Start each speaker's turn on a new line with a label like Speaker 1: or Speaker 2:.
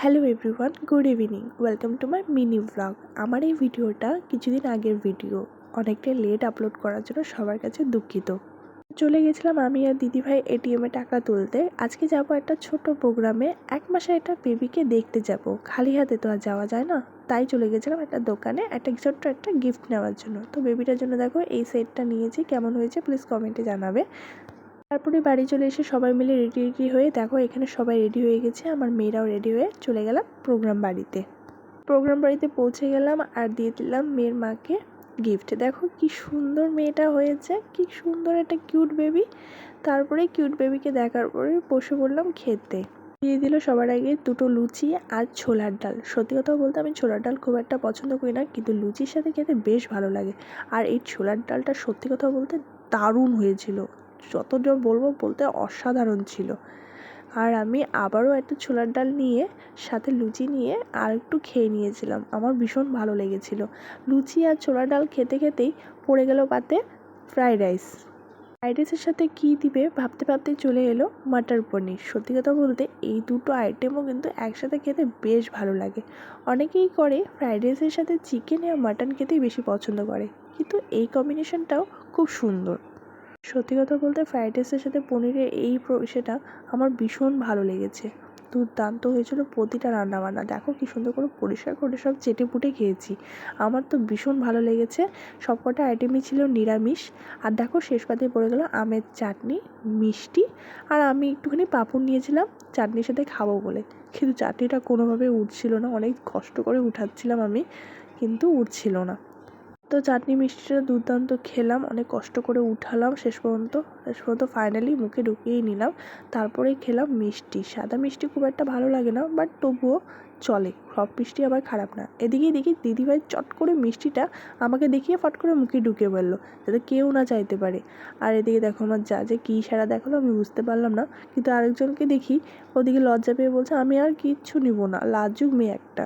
Speaker 1: Hello everyone, good evening. Welcome to my mini blog. আমার এই ভিডিওটা কিছুদিন আগের ভিডিও, অনেকটা লেট আপলোড করার জন্য সবার কাছে দুঃখিত। চলে গেছিলাম আমি আর দিদিভাই এটিএমে টাকা তুলতে। আজকে যাব একটা ছোট প্রোগ্রামে, 1 মাসে একটা বেবিকে দেখতে যাব, খালি হাতে তো আর যাওয়া যায় না। তাই চলে গেছিলাম একটা দোকানে ছোট্ট একটা গিফট নেওয়ার জন্য। তো বেবিটার জন্য দেখো এই সেটটা নিয়েছি, কেমন হয়েছে প্লিজ কমেন্টে জানাবে। তারপরে বাড়ি চলে এসে সবাই মিলে রেডি হয়ে দেখো এখানে সবাই রেডি হয়ে গেছে, আমার মেয়েরাও রেডি হয়ে চলে গেলাম প্রোগ্রাম বাড়িতে পৌঁছে গেলাম আর দিয়ে দিলাম মেয়ের মাকে গিফট। দেখো কি সুন্দর মেয়েটা হয়েছে, কি সুন্দর একটা কিউট বেবি। তারপরে কিউট বেবিকে দেখার পরে বসে পড়লাম খেতে। দিয়ে দিল সবার আগে 2টো লুচি আর ছোলার ডাল। সত্যি কথা বলতে আমি ছোলার ডাল খুব একটা পছন্দ করি না, কিন্তু লুচির সাথে খেতে বেশ ভালো লাগে। আর এই ছোলার ডালটা সত্যি কথা বলতে দারুণ হয়েছিল, যতটা বলতে অসাধারণ ছিল। আর আমি আবারও একটা ছোলার ডাল নিয়ে সাথে লুচি নিয়ে আর একটু খেয়ে নিয়েছিলাম, আমার ভীষণ ভালো লেগেছিল। লুচি আর ছোলার ডাল খেতে খেতেই পড়ে গেল পাতে ফ্রাইড রাইসের সাথে কী দিবে ভাবতে চলে এলো মাটার পনির। সত্যি কথা বলতে এই দুটো আইটেমও কিন্তু একসাথে খেতে বেশ ভালো লাগে। অনেকেই করে ফ্রাইড রাইসের সাথে চিকেন আর মাটন খেতেই বেশি পছন্দ করে, কিন্তু এই কম্বিনেশনটাও খুব সুন্দর। সত্যি কথা বলতে ফ্রাইড রাইসের সাথে পনিরের সেটা আমার ভীষণ ভালো লেগেছে, দুর্দান্ত হয়েছিল প্রতিটা রান্নাবান্না। দেখো কি সুন্দর করে পরিষ্কার করে সব চেটেপুটে খেয়েছি, আমার তো ভীষণ ভালো লেগেছে। সবকটা আইটেমই ছিল নিরামিষ। আর দেখো শেষ পাতে পড়ে গেল আমের চাটনি, মিষ্টি, আর আমি একটুখানি পাঁপড় নিয়েছিলাম চাটনির সাথে খাবো বলে, কিন্তু চাটনিটা কোনোভাবে উঠছিল না, অনেক কষ্ট করে উঠাচ্ছিলাম আমি, কিন্তু উঠছিল না। তো চাটনি মিষ্টিটা দুর্দান্ত খেলাম, অনেক কষ্ট করে উঠালাম শেষ পর্যন্ত ফাইনালি মুখে ঢুকিয়েই নিলাম। তারপরে খেলাম মিষ্টি। সাদা মিষ্টি খুব একটা ভালো লাগে না, বাট তবুও চলে, সব মিষ্টি আবার খারাপ না। এদিকেই দেখি দিদিভাই চট করে মিষ্টিটা আমাকে দেখিয়ে ফট করে মুখে ঢুকে পড়লো, যাতে কেউ না চাইতে পারে। আর এদিকে দেখো আমার যা যে কী ইশারা দেখালো আমি বুঝতে পারলাম না, কিন্তু আরেকজনকে দেখি ওদিকে লজ্জা পেয়ে বলছে আমি আর কিচ্ছু নিব না, লাজুক মেয়ে একটা।